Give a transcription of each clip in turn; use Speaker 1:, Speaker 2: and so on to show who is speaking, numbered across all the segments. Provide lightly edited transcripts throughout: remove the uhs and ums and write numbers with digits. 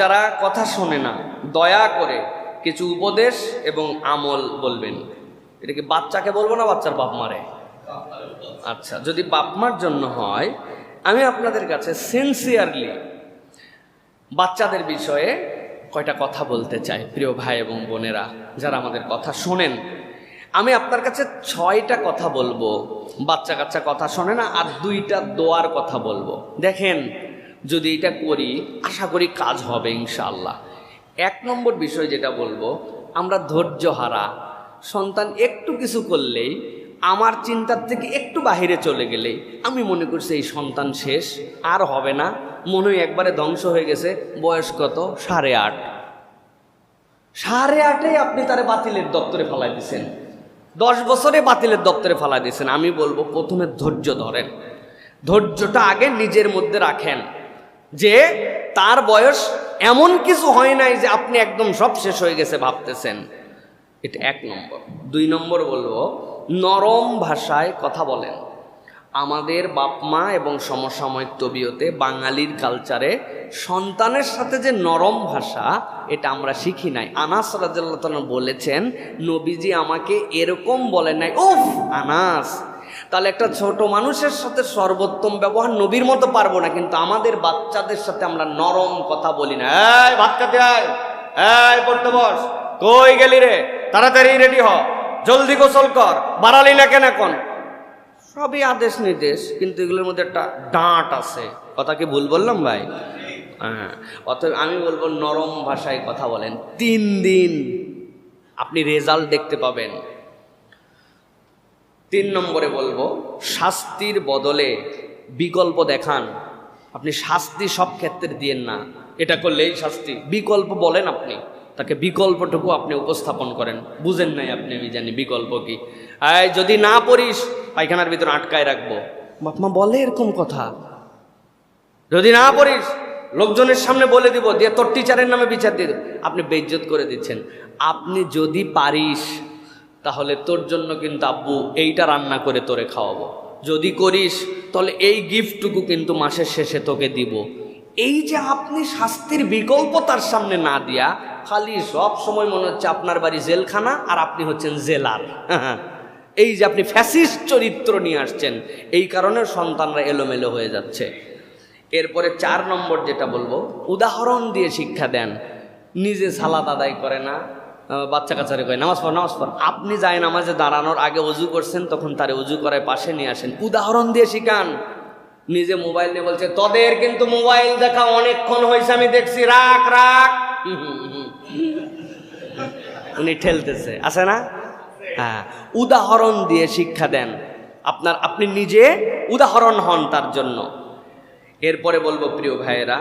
Speaker 1: বাচ্চারা কথা শোনে না, দয়া করে কিছু উপদেশ এবং আমল বলবেন। এটা কি বাচ্চাকে বলবো না বাচ্চার বাপ মারে? আচ্ছা, যদি বাপ মার জন্য হয়, আমি আপনাদের কাছে সিনসিয়ারলি বাচ্চাদের বিষয়ে কয়টা কথা বলতে চাই। প্রিয় ভাই এবং বোনেরা যারা আমাদের কথা শোনেন, আমি আপনার কাছে 6টা কথা বলবো। বাচ্চা কাচ্চা কথা শোনে না, আর 2টা দোয়ার কথা বলবো। দেখেন, যদি এটা করি আশা করি কাজ হবে ইনশাআল্লাহ। 1 নম্বর বিষয় যেটা বলবো, আমরা ধৈর্য হারা সন্তান একটু কিছু করলেই, আমার চিন্তার থেকে একটু বাহিরে চলে গেলেই আমি মনে করছি এই সন্তান শেষ, আর হবে না, মনে হয় একবারে ধ্বংস হয়ে গেছে। বয়স কত? 8.5। 8.5-এ আপনি তারে বাতিলের দপ্তরে ফালাই দিচ্ছেন, 10 বছরে বাতিলের দপ্তরে ফালাই দিচ্ছেন। আমি বলবো প্রথমে ধৈর্য ধরেন, ধৈর্যটা আগে নিজের মধ্যে রাখেন, যে তার বয়স এমন কিছু হয় নাই যে আপনি একদম সব শেষ হয়ে গেছে ভাবতেছেন। এটা 1 নম্বর। 2 নম্বর বলবো, নরম ভাষায় কথা বলেন। আমাদের বাপ মা এবং সমসাময়িক তবিয়তে বাঙালির কালচারে সন্তানের সাথে যে নরম ভাষা, এটা আমরা শিখি নাই। আনাস রাদিয়াল্লাহু তাআলা বলেছেন, নবীজি আমাকে এরকম বলেন নাই। উফ আনাস, তাহলে একটা ছোট মানুষের সাথে সর্বোত্তম ব্যবহার নবীর মতো পারবো না, কিন্তু আমাদের বাচ্চাদের সাথে আমরা নরম কথা বলি না। এই ভাত খেতে আয়, এই পড়তে বস, কই গেলি রে, তাড়াতাড়ি রেডি হ, জলদি গোসল কর, বাড়ালি না কেন এখন? সবই আদেশ নির্দেশ, কিন্তু এগুলোর মধ্যে একটা ডাঁট আছে। কথা কি ভুল বললাম ভাই? হ্যাঁ, অতএব আমি বলবো নরম ভাষায় কথা বলেন। 3 দিন আপনি রেজাল্ট দেখতে পাবেন। 3 নম্বরে বলবো, শাস্তির বদলে বিকল্প দেখান। আপনি শাস্তি সব ক্ষেত্রে দিয়েন না, এটা করলেই শাস্তি, বিকল্প বলেন। আপনি তাকে বিকল্পটুকু আপনি উপস্থাপন করেন। বুঝেন নাই আপনি, আমি জানি বিকল্প কি। যদি না পড়িস পায়খানার ভিতরে আটকায় রাখবো, বাপ মা বলে এরকম কথা। যদি না পড়িস লোকজনের সামনে বলে দিব, দিয়ে তোর টিচারের নামে বিচার দিয়ে দেব। আপনি বেইজ্জত করে দিচ্ছেন। আপনি যদি পারিস তাহলে তোর জন্য কিন্তু আব্বু এইটা রান্না করে তোরে খাওয়াবো, যদি করিস তাহলে এই গিফটটুকু কিন্তু মাসের শেষে তোকে দিব। এই যে আপনি শাস্তির বিকল্প তার সামনে না দিয়া, খালি সব সময় মনে হচ্ছে আপনার বাড়ি জেলখানা আর আপনি হচ্ছেন জেলার। এই যে আপনি ফ্যাসিস্ট চরিত্র নিয়ে আসছেন, এই কারণে সন্তানরা এলোমেলো হয়ে যাচ্ছে। এরপরে 4 নম্বর যেটা বলবো, উদাহরণ দিয়ে শিক্ষা দেন। নিজে সালাত আদায় করে না, বাচ্চা কাচ্চারে কয় নামাজ পড় নামাজ পড়। আপনি যায় নামাজে দাঁড়ানোর আগে অজু করছেন, তখন তারে অজু করায় পাশে নিয়ে আসেন, উদাহরণ দিয়ে শিখান। নিজে মোবাইল নিয়ে বলছে, তোদের কিন্তু মোবাইল দেখা অনেকক্ষণ হয়েছে, আমি দেখছি, রাখ রাখ। উনি ঠেলতেছে, আছে না? হ্যাঁ, উদাহরণ দিয়ে শিক্ষা দেন। আপনি নিজে উদাহরণ হন তার জন্য। এরপরে বলবো, প্রিয় ভাইয়েরা,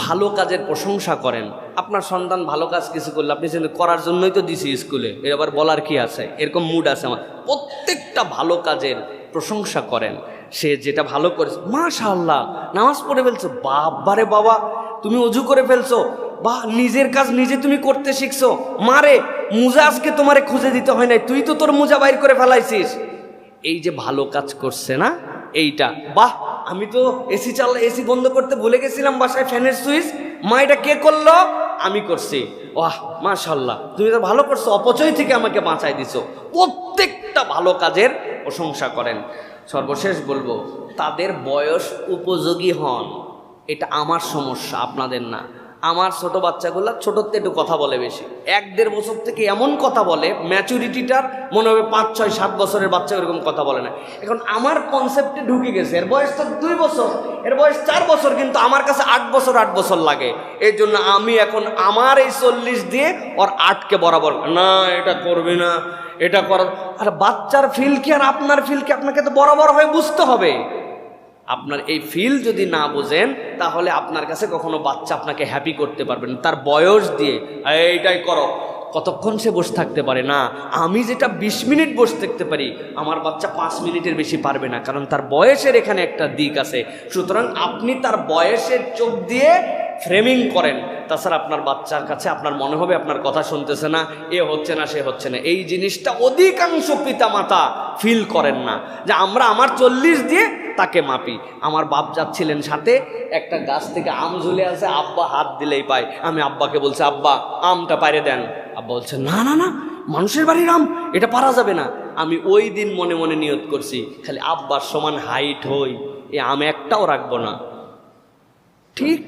Speaker 1: ভালো কাজের প্রশংসা করেন। আপনার সন্তান ভালো কাজ কিছু করলে আপনি করার জন্যই তো দিছি স্কুলে, এর আবার বলার কি আছে, এরকম মুড আছে আমার। প্রত্যেকটা ভালো কাজের প্রশংসা করেন। সে যেটা ভালো করেছে, মাশাআল্লাহ নামাজ পড়ে ফেলছো, বাবারে বাবা তুমি অজু করে ফেলছো, বা নিজের কাজ নিজে তুমি করতে শিখছো, মারে মুজা আজকে তোমারে খুঁজে দিতে হয় নাই, তুই তো তোর মুজা বাইর করে ফেলাইছিস। এই যে ভালো কাজ করছে না, এইটা বাহ, আমি তো এসি বন্ধ করতে ভুলে গেছিলাম বাসায়, ফ্যানের সুইচ, মা এটা কে করলো? আমি করছি। ওয়াহ মাশাআল্লাহ, তুমি তো ভালো করছো, অপচয় থেকে আমাকে বাঁচাই দিছো। প্রত্যেকটা ভালো কাজের প্রশংসা করেন। সর্বশেষ বলবো, তাদের বয়স উপযোগী হন। এটা আমার সমস্যা, আপনাদের না। আমার ছোট বাচ্চাগুলো ছোটতে একটু কথা বলে বেশি, 1-1.5 বছর থেকে এমন কথা বলে, ম্যাচুরিটিটার মনে হবে 5, 6, 7 বছরের বাচ্চা এরকম কথা বলে না। এখন আমার কনসেপ্টে ঢুকে গেছে, এর বয়স তো 2 বছর, এর বয়স 4 বছর, কিন্তু আমার কাছে 8 বছর লাগে। এই জন্য আমি এখন আমার এই 40 দিয়ে ওর 8কে বরাবর, না এটা করবে না, এটা করার। আর বাচ্চার ফিল কি আর আপনার ফিল কি, আপনাকে তো বরাবর হয়ে বুঝতে হবে। আপনার এই ফিল যদি না বোঝেন, তাহলে আপনার কাছে কখনো বাচ্চা আপনাকে হ্যাপি করতে পারবেন। তার বয়স দিয়ে এইটাই করো, কতক্ষণ সে বসে থাকতে পারে না। আমি যেটা 20 মিনিট বসে থাকতে পারি, আমার বাচ্চা 5 মিনিটের বেশি পারবে না, কারণ তার বয়সের এখানে একটা দিক আছে। সুতরাং আপনি তার বয়সের চোখ দিয়ে ফ্রেমিং করেন, তাছাড়া আপনার বাচ্চার কাছে আপনার মনে হবে আপনার কথা শুনতেছে না, এ হচ্ছে না সে হচ্ছে না। এই জিনিসটা অধিকাংশ পিতামাতা ফিল করেন না, যে আমরা আমার 40 দিয়ে তাকে মাপি। আমার বাপ যাচ্ছিলেন সাথে, একটা গাছ থেকে আম ঝুলে আছে, আব্বা হাত দিলেই পায়। আমি আব্বাকে বলছি, আব্বা আমটা পারে দেন। আব্বা বলছে, না না না, মানুষের বাড়ির আম, এটা পারা যাবে না। আমি ওই দিন মনে মনে নিয়ত করছি, খালি আব্বার সমান হাইট হই, এ আম একটাও রাখবো না। ঠিক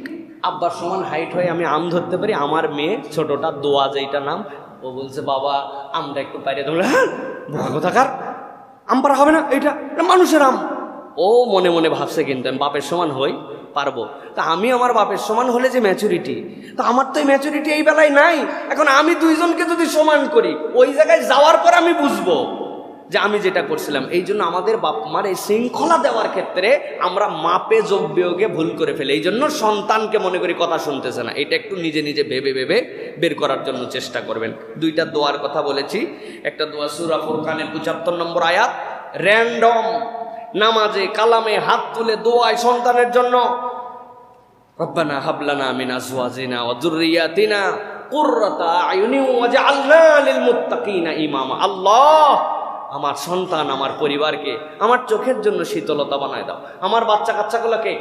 Speaker 1: আব্বার সমান হাইট হয়ে আমি আম ধরতে পারি। আমার মেয়ে ছোটটা, দোয়া যেইটা নাম, ও বলছে, বাবা আমটা একটু পাইরে দেবো। হ্যাঁ, বোকা কোথাকার, আম পারা হবে না, এটা মানুষের আম। ও মনে মনে ভাবছে কিন্তু আমি বাপের সমান হই, পারবো। তা আমি আমার বাপের সমান হলে যে ম্যাচুরিটি, তা আমার তো এই ম্যাচুরিটি এই বেলায় নাই। এখন আমি দুইজনকে যদি সমান করি, ওই জায়গায় যাওয়ার পর আমি বুঝবো যে আমি যেটা করছিলাম। এই জন্য আমাদের বাপ মার এই শৃঙ্খলা দেওয়ার ক্ষেত্রে আমরা মাপে যোগ বিয়োগে ভুল করে ফেলি। এই জন্য সন্তানকে মনে করি কথা শুনতেছে না, এটা একটু নিজে নিজে ভেবে ভেবে বের করার জন্য চেষ্টা করবেন। দুইটা দোয়ার কথা বলেছি, একটা দোয়া সূরা ফুরকানের ৭৫ নম্বর আয়াত, র্যান্ডম নামাজে কালামে হাত তুলে দোয়ায় সন্তানের জন্য, রব্বানা হাবলানা মিন আজওয়াজিনা ওয়া যুররিয়াতিনা কুররাতা আয়ুনি ওয়াজআলনা লিল মুত্তাকিনা ইমামা। আল্লাহ, আমার সন্তান, আমার পরিবারকে আমার চোখের জন্য শীতলতা বানায় দাও, আমার বাচ্চা কাচ্চাগুলোকে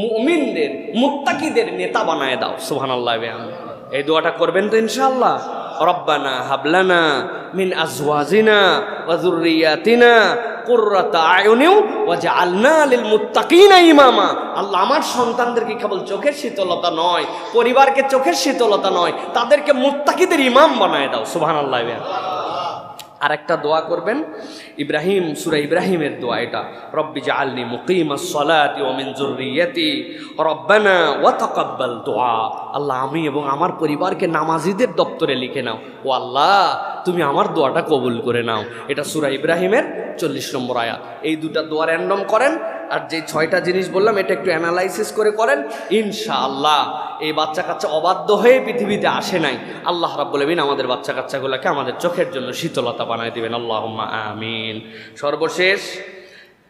Speaker 1: মুমিনদের মুত্তাকিদের নেতা বানায় দাও। সুবহানাল্লাহ। এই দোয়াটা করবেন তো ইনশাআল্লাহ। রব্বানা হাবলানা মিন আজওয়াজিনা ওয়া যুররিয়াতিনা কুররাতা আয়ুনি ওয়াজআলনা লিল মুত্তাকিনা ইমামা। আল্লাহ, আমার সন্তানদেরকে কেবল চোখের শীতলতা নয়, পরিবারকে চোখের শীতলতা নয়, তাদেরকে মুত্তাকিদের ইমাম বানায় দাও। সুবহানাল্লাহ। আর একটা দোয়া করবেন, ইব্রাহিম, সূরা ইব্রাহিমের দোয়া এটা, রব্বি জাআলনি মুকিমাস সালাতি ওয়া মিন যুররিয়াতি রব্বানা ওয়া তাকাব্বাল দুআ। আল্লাহ, আমি এবং আমার পরিবারকে নামাজিদের দপ্তরে লিখে নাও। ও আল্লাহ, তুমি আমার দোয়াটা কবুল করে নাও। এটা সূরা ইব্রাহিমের 40 নম্বর আয়াত। এই দুটা দোয়া র্যান্ডম করেন, আর যে 6টা জিনিস বললাম এটা একটু অ্যানালাইসিস করে করেন, ইনশাআল্লাহ। এই বাচ্চা কাচ্চা অবাধ্য হয়ে পৃথিবীতে আসে নাই। আল্লাহ রাব্বুল আমিন আমাদের বাচ্চা কাচ্চাগুলোকে আমাদের চোখের জন্য শীতলতা বানায় দিবেন, আল্লাহুম্মা আমিন। সর্বশেষ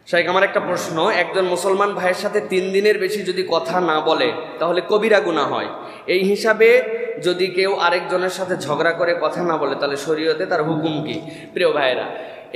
Speaker 1: শাইখ, আমার একটা প্রশ্ন, একজন মুসলমান ভাইয়ের সাথে 3 দিনের বেশি যদি কথা না বলে তাহলে কবিরা গুনাহ হয়। এই হিসাবে যদি কেউ আরেকজনের সাথে ঝগড়া করে কথা না বলে তাহলে শরীয়তে তার হুকুম কি? প্রিয় ভাইয়েরা,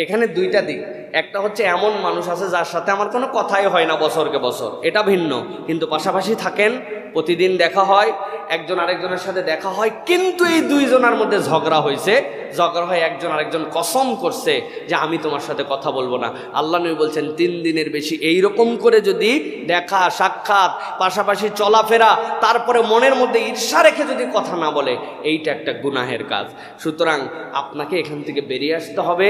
Speaker 1: এখানে দুইটা দিক। একটা হচ্ছে এমন মানুষ আছে যার সাথে আমার কোনো কথাই হয় না বছরকে বছর, এটা ভিন্ন, কিন্তু পাশাপাশি থাকেন, প্রতিদিন দেখা হয়, একজন আরেকজনের সাথে দেখা হয়, কিন্তু এই দুইজনের মধ্যে ঝগড়া হয়েছে, ঝগড়া হয় একজন আরেকজন কসম করছে যে আমি তোমার সাথে কথা বলবো না। আল্লাহ নবী বলছেন 3 দিনের বেশি এইরকম করে যদি দেখা সাক্ষাৎ, পাশাপাশি চলাফেরা, তারপরে মনের মধ্যে ঈর্ষা রেখে যদি কথা না বলে, এইটা একটা গুনাহের কাজ। সুতরাং আপনাকে এখান থেকে বেরিয়ে আসতে হবে।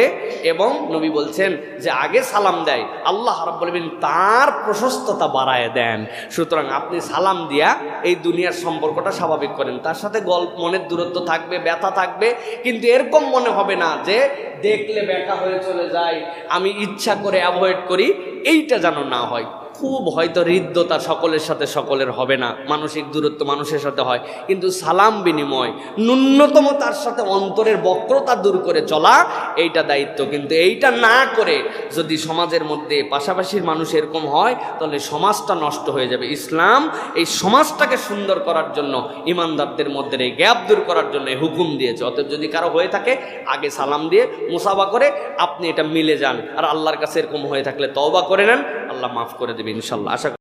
Speaker 1: এবং নবী বলছেন যে আগে সালাম দেয়, আল্লাহ রাব্বুল আমিন তার প্রশস্ততা বাড়ায় দেন। সুতরাং আপনি সালাম দিয়া এই দুনিয়ার সম্পর্কটা স্বাভাবিক করেন। তার সাথে মনের দূরত্ব থাকবে, ব্যথা থাকবে, কিন্তু এরকম মনে হবে না যে দেখলে ব্যথা হয়ে চলে যায়, আমি ইচ্ছা করে অ্যাভয়েড করি, এইটা যেন না হয়। খুব হয়তো হৃদ্যতা সকলের সাথে সকলের হবে না, মানসিক দূরত্ব মানুষের সাথে হয়, কিন্তু সালাম বিনিময় ন্যূনতম তার সাথে অন্তরের বক্রতা দূর করে চলা, এইটা দায়িত্ব। কিন্তু এইটা না করে যদি সমাজের মধ্যে পাশাপাশির মানুষ এরকম হয়, তাহলে সমাজটা নষ্ট হয়ে যাবে। ইসলাম এই সমাজটাকে সুন্দর করার জন্য, ইমানদারদের মধ্যে এই গ্যাপ দূর করার জন্য এই হুকুম দিয়েছে। অতএব যদি কারো হয়ে থাকে, আগে সালাম দিয়ে মুসাফা করে আপনি এটা মিলে যান। আর আল্লাহর কাছে এরকম হয়ে থাকলে তওবা করে নেন, আল্লাহ মাফ করে দেবে ইনশাআল্লাহ। আশা